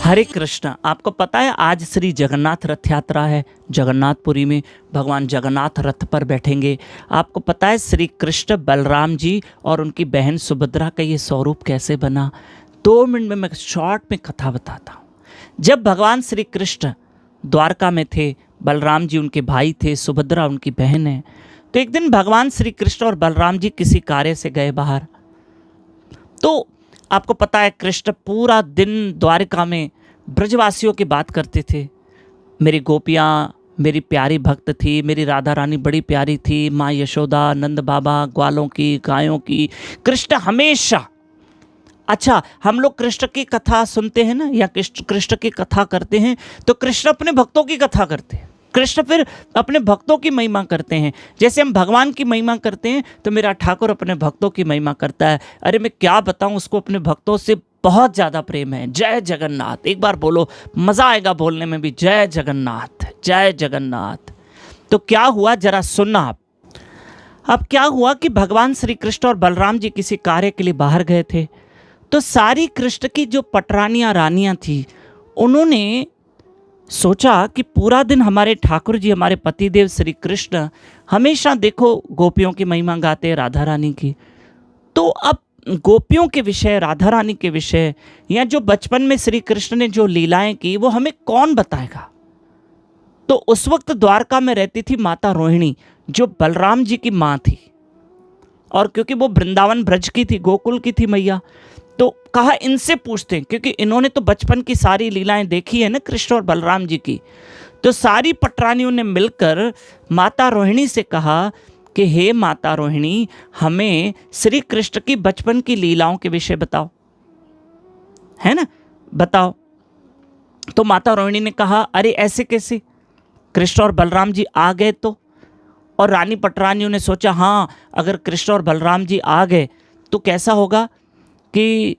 हरे कृष्ण। आपको पता है आज श्री जगन्नाथ रथ यात्रा है। जगन्नाथपुरी में भगवान जगन्नाथ रथ पर बैठेंगे। आपको पता है श्री कृष्ण बलराम जी और उनकी बहन सुभद्रा का ये स्वरूप कैसे बना। 2 मिनट में मैं शॉर्ट में कथा बताता हूँ। जब भगवान श्री कृष्ण द्वारका में थे, बलराम जी उनके भाई थे, सुभद्रा उनकी बहन है, तो एक दिन भगवान श्री कृष्ण और बलराम जी किसी कार्य से गए बाहर। तो आपको पता है कृष्ण पूरा दिन द्वारिका में ब्रजवासियों की बात करते थे। मेरी गोपियाँ मेरी प्यारी भक्त थी, मेरी राधा रानी बड़ी प्यारी थी, माँ यशोदा, नंद बाबा, ग्वालों की, गायों की। कृष्ण हमेशा, अच्छा हम लोग कृष्ण की कथा सुनते हैं ना, या कृष्ण की कथा करते हैं, तो कृष्ण अपने भक्तों की कथा करते हैं। कृष्ण फिर अपने भक्तों की महिमा करते हैं। जैसे हम भगवान की महिमा करते हैं तो मेरा ठाकुर अपने भक्तों की महिमा करता है। अरे मैं क्या बताऊं, उसको अपने भक्तों से बहुत ज़्यादा प्रेम है। जय जगन्नाथ, एक बार बोलो, मज़ा आएगा बोलने में भी। जय जगन्नाथ, जय जगन्नाथ। तो क्या हुआ जरा सुनना आप। अब क्या हुआ कि भगवान श्री कृष्ण और बलराम जी किसी कार्य के लिए बाहर गए थे। तो सारी कृष्ण की जो पटरानियाँ रानियाँ थी, उन्होंने सोचा कि पूरा दिन हमारे ठाकुर जी, हमारे पतिदेव श्री कृष्ण हमेशा देखो गोपियों की महिमा गाते हैं, राधा रानी की। तो अब गोपियों के विषय, राधा रानी के विषय, या जो बचपन में श्री कृष्ण ने जो लीलाएं की, वो हमें कौन बताएगा। तो उस वक्त द्वारका में रहती थी माता रोहिणी, जो बलराम जी की माँ थी, और क्योंकि वो वृंदावन ब्रज की थी, गोकुल की थी मैया, तो कहा इनसे पूछते हैं, क्योंकि इन्होंने तो बचपन की सारी लीलाएं देखी है ना कृष्ण और बलराम जी की। तो सारी पटरानियों ने मिलकर माता रोहिणी से कहा कि हे माता रोहिणी, हमें श्री कृष्ण की बचपन की लीलाओं के विषय बताओ, है ना, बताओ। तो माता रोहिणी ने कहा अरे ऐसे कैसे, कृष्ण और बलराम जी आ गए तो। और रानी पटरानियों ने सोचा हाँ, अगर कृष्ण और बलराम जी आ गए तो कैसा होगा कि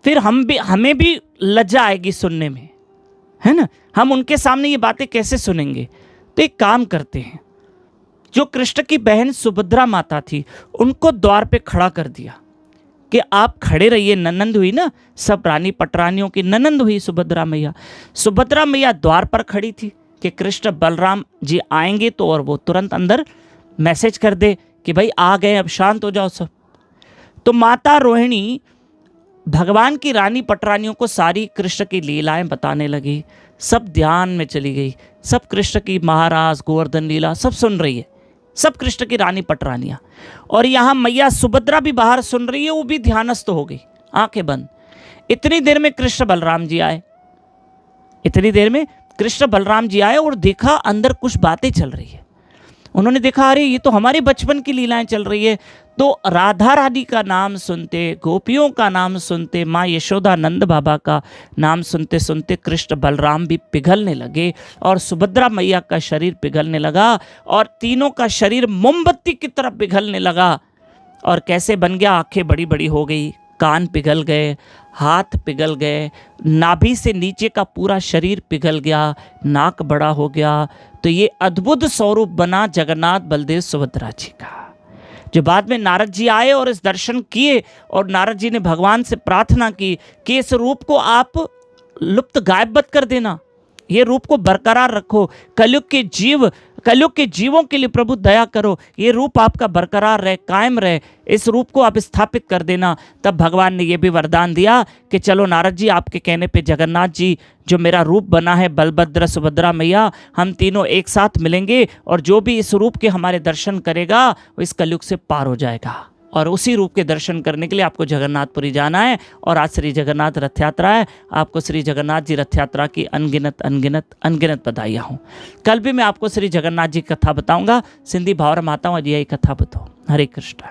फिर हमें भी लज्जा आएगी सुनने में, है ना, हम उनके सामने ये बातें कैसे सुनेंगे। तो एक काम करते हैं, जो कृष्ण की बहन सुभद्रा माता थी उनको द्वार पे खड़ा कर दिया कि आप खड़े रहिए। ननंद हुई ना, सब रानी पटरानियों की ननंद हुई सुभद्रा मैया। सुभद्रा मैया द्वार पर खड़ी थी कि कृष्ण बलराम जी आएंगे तो, और वो तुरंत अंदर मैसेज कर दे कि भाई आ गए, अब शांत हो जाओ सब। तो माता रोहिणी भगवान की रानी पटरानियों को सारी कृष्ण की लीलाएं बताने लगी। सब ध्यान में चली गई, सब कृष्ण की महाराज गोवर्धन लीला सब सुन रही है, सब कृष्ण की रानी पटरानियां। और यहाँ मैया सुभद्रा भी बाहर सुन रही है, वो भी ध्यानस्थ हो गई, आंखें बंद। इतनी देर में कृष्ण बलराम जी आए, इतनी देर में कृष्ण बलराम जी आए और देखा अंदर कुछ बातें चल रही है। उन्होंने देखा अरे ये तो हमारे बचपन की लीलाएं चल रही है। तो राधा रानी का नाम सुनते, गोपियों का नाम सुनते, माँ यशोदा, नंद बाबा का नाम सुनते सुनते कृष्ण बलराम भी पिघलने लगे और सुभद्रा मैया का शरीर पिघलने लगा और तीनों का शरीर मोमबत्ती की तरह पिघलने लगा। और कैसे बन गया, आंखें बड़ी बड़ी हो गई, कान पिघल गए, हाथ पिघल गए, नाभि से नीचे का पूरा शरीर पिघल गया, नाक बड़ा हो गया। तो ये अद्भुत स्वरूप बना जगन्नाथ बलदेव सुभद्रा जी का। जो बाद में नारद जी आए और इस दर्शन किए, और नारद जी ने भगवान से प्रार्थना की कि इस रूप को आप लुप्त गायब मत कर देना, ये रूप को बरकरार रखो, कलयुग के जीवों के लिए प्रभु दया करो, ये रूप आपका बरकरार रहे, कायम रहे, इस रूप को आप स्थापित कर देना। तब भगवान ने ये भी वरदान दिया कि चलो नारद जी, आपके कहने पे जगन्नाथ जी जो मेरा रूप बना है, बलभद्र सुभद्रा मैया, हम तीनों एक साथ मिलेंगे और जो भी इस रूप के हमारे दर्शन करेगा वो इस कलयुग से पार हो जाएगा। और उसी रूप के दर्शन करने के लिए आपको जगन्नाथपुरी जाना है। और आज श्री जगन्नाथ रथ यात्रा है, आपको श्री जगन्नाथ जी रथ यात्रा की अनगिनत बधाइयाँ हूँ। कल भी मैं आपको श्री जगन्नाथ जी की कथा बताऊँगा। सिंधी भावर माताओं जी यही कथा बताओ। हरे कृष्ण।